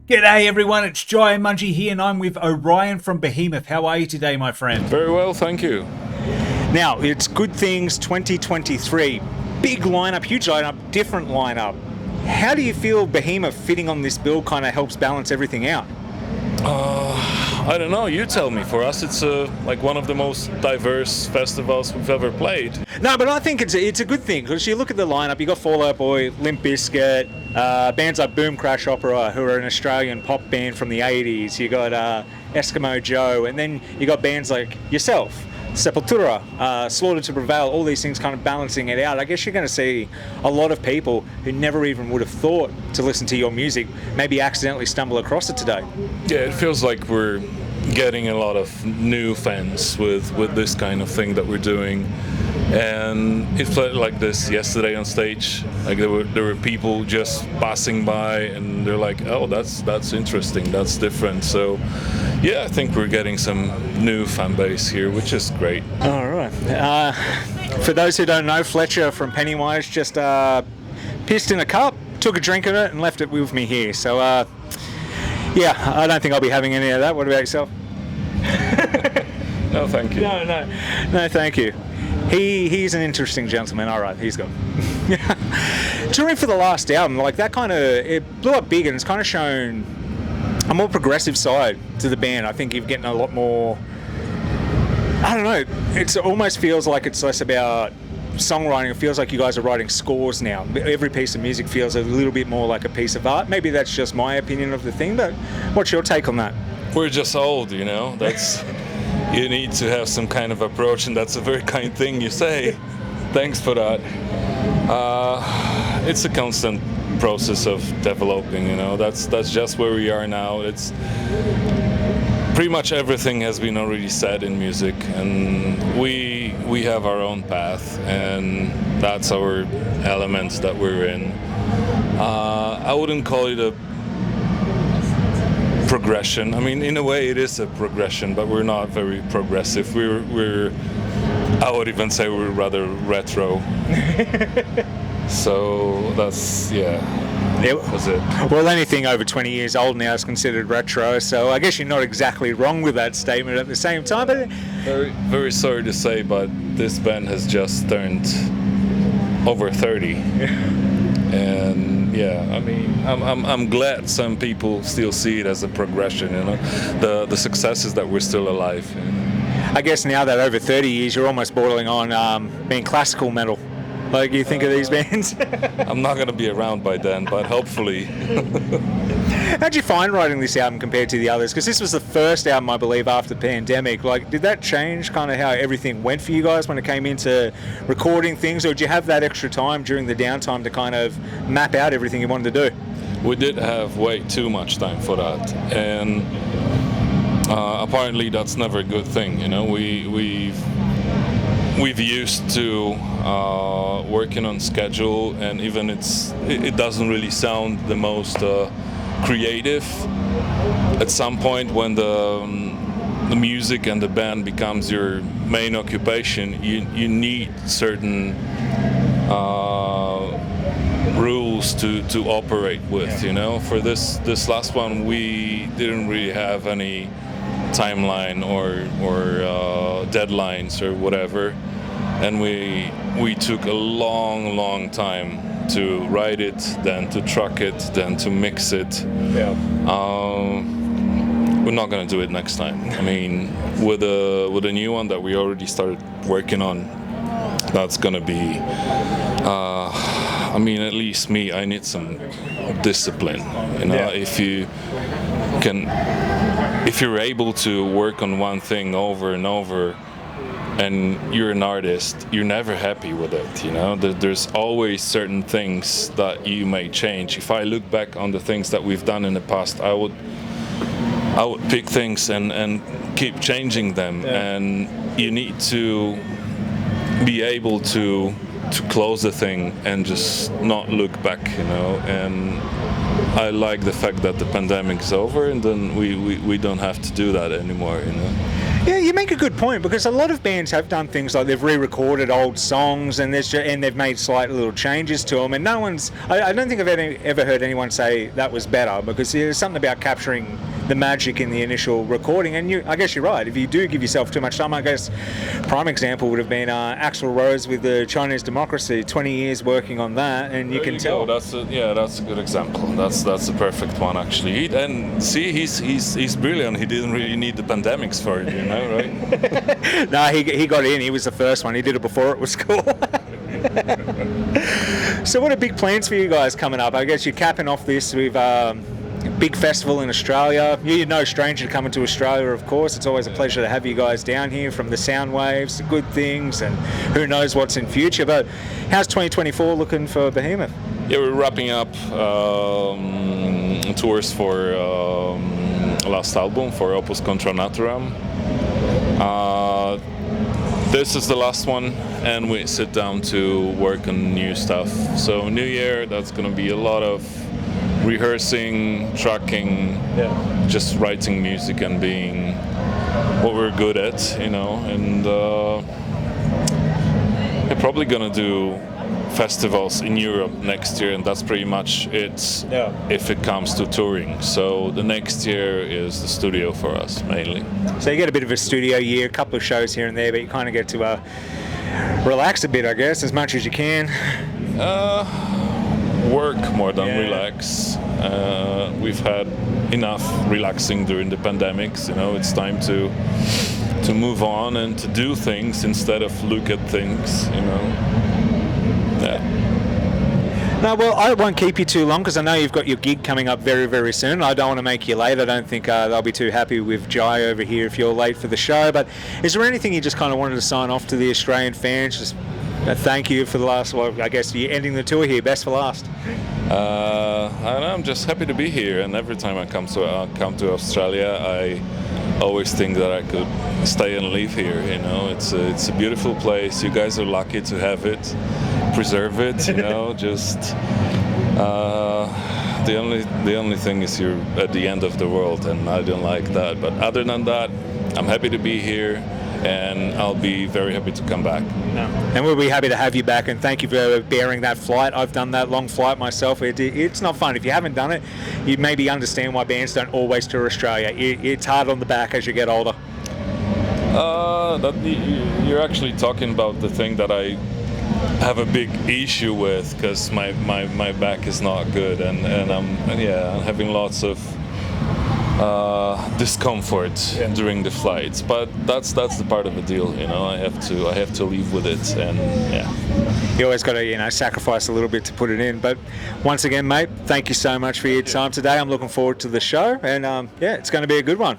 G'day everyone, it's Jai Mungie here and I'm with Orion from Behemoth. How are you today, my friend? Very well, thank you. Now, it's Good Things 2023. Big lineup, huge lineup, different lineup. How do you feel Behemoth fitting on this bill kind of helps balance everything out? I don't know, you tell me. For us, it's like one of the most diverse festivals we've ever played. No, but I think it's a good thing because you look at the lineup, you got Fall Out Boy, Limp Bizkit, bands like Boom Crash Opera, who are an Australian pop band from the 80s. You got Eskimo Joe, and then you got bands like yourself, Sepultura, Slaughter to Prevail, all these things kind of balancing it out. I guess you're going to see a lot of people who never even would have thought to listen to your music maybe accidentally stumble across it today. Yeah, it feels like we're getting a lot of new fans with this kind of thing that we're doing. And it felt like this yesterday on stage. Like there were people just passing by, and they're like, "Oh, that's interesting. That's different." So, yeah, I think we're getting some new fan base here, which is great. All right. For those who don't know, Fletcher from Pennywise just pissed in a cup, took a drink of it, and left it with me here. So, yeah, I don't think I'll be having any of that. What about yourself? No, thank you. No, thank you. He's an interesting gentleman. All right, he's gone. Touring for the last album, like that kind of, it blew up big and it's kind of shown a more progressive side to the band. I think you're getting a lot more, I don't know, it almost feels like it's less about songwriting. It feels like you guys are writing scores now. Every piece of music feels a little bit more like a piece of art. Maybe that's just my opinion of the thing, but what's your take on that? We're just old, you know. That's you need to have some kind of approach, and that's a very kind thing you say. Thanks for that. It's a constant process of developing, you know. That's just where we are now. It's pretty much everything has been already said in music, and we have our own path, and that's our elements that we're in. I wouldn't call it a progression. I mean, in a way it is a progression, but we're not very progressive. We're I would even say we're rather retro. So that's, yeah. That's it. Well, anything over 20 years old now is considered retro, so I guess you're not exactly wrong with that statement at the same time. But Very, very sorry to say, but this band has just turned over 30. And yeah, I mean, I'm glad some people still see it as a progression, you know, the success is that we're still alive. You know? I guess now that over 30 years, you're almost bordering on being classical metal. Like you think of these bands? I'm not going to be around by then, but hopefully. How'd you find writing this album compared to the others? Because this was the first album, I believe, after the pandemic. Like, did that change kind of how everything went for you guys when it came into recording things, or did you have that extra time during the downtime to kind of map out everything you wanted to do? We did have way too much time for that, and apparently that's never a good thing. You know, we've used to working on schedule, and even it doesn't really sound the most creative. At some point, when the music and the band becomes your main occupation, you need certain rules to operate with. You know, for this last one, we didn't really have any timeline or deadlines or whatever, and we took a long time to write it, then to track it, then to mix it. Yeah. We're not gonna do it next time. I mean, with a new one that we already started working on, that's gonna be I mean, at least me, I need some discipline, you know. Yeah. If you're able to work on one thing over and over, and you're an artist, you're never happy with it, you know. There's always certain things that you may change. If I look back on the things that we've done in the past, I would pick things and keep changing them. Yeah. And you need to be able to close the thing and just not look back, you know. And I like the fact that the pandemic is over, and then we don't have to do that anymore, you know. Yeah, you make a good point, because a lot of bands have done things like they've re-recorded old songs and they've made slight little changes to them, and no one's. I don't think I've ever heard anyone say that was better, because there's something about capturing the magic in the initial recording. And I guess you're right. If you do give yourself too much time, I guess prime example would have been Axl Rose with the Chinese Democracy. 20 years working on that, and you can tell. That's a good example. That's a perfect one, actually. He's brilliant. He didn't really need the pandemics for it, right? No, he got in. He was the first one. He did it before it was cool. So what are big plans for you guys coming up? I guess you're capping off this with a big festival in Australia. You're no stranger to coming to Australia, of course. It's always a pleasure to have you guys down here, from the sound waves, the good things, and who knows what's in future. But how's 2024 looking for Behemoth? Yeah, we're wrapping up tours for last album, for Opvs Contra Natvram. This is the last one, and we sit down to work on new stuff. So New Year, that's going to be a lot of rehearsing, tracking, just writing music and being what we're good at, and we're probably going to do festivals in Europe next year, and that's pretty much it if it comes to touring. So the next year is the studio for us, mainly. So you get a bit of a studio year, a couple of shows here and there, but you kind of get to relax a bit, I guess, as much as you can. Work more than relax. We've had enough relaxing during the pandemics. It's time to move on and to do things instead of look at things. No, well, I won't keep you too long, because I know you've got your gig coming up very, very soon. I don't want to make you late. I don't think they'll be too happy with Jai over here if you're late for the show. But is there anything you just kind of wanted to sign off to the Australian fans? Just thank you for the last, I guess you're ending the tour here. Best for last. I'm just happy to be here, and every time I come to Australia, I always think that I could stay and live here. It's a beautiful place. You guys are lucky to have it, preserve it. Just the only thing is you're at the end of the world, and I don't like that. But other than that, I'm happy to be here, and I'll be very happy to come back. And we'll be happy to have you back, and thank you for bearing that flight. I've done that long flight myself. It's not fun. If you haven't done it, you maybe understand why bands don't always tour Australia. It's hard on the back as you get older. You're actually talking about the thing that I have a big issue with, because my back is not good, and I'm having lots of discomfort during the flights, but that's the part of the deal. I have to live with it, and you always got to sacrifice a little bit to put it in. But once again, mate, thank you so much for your time today. I'm looking forward to the show, and it's going to be a good one.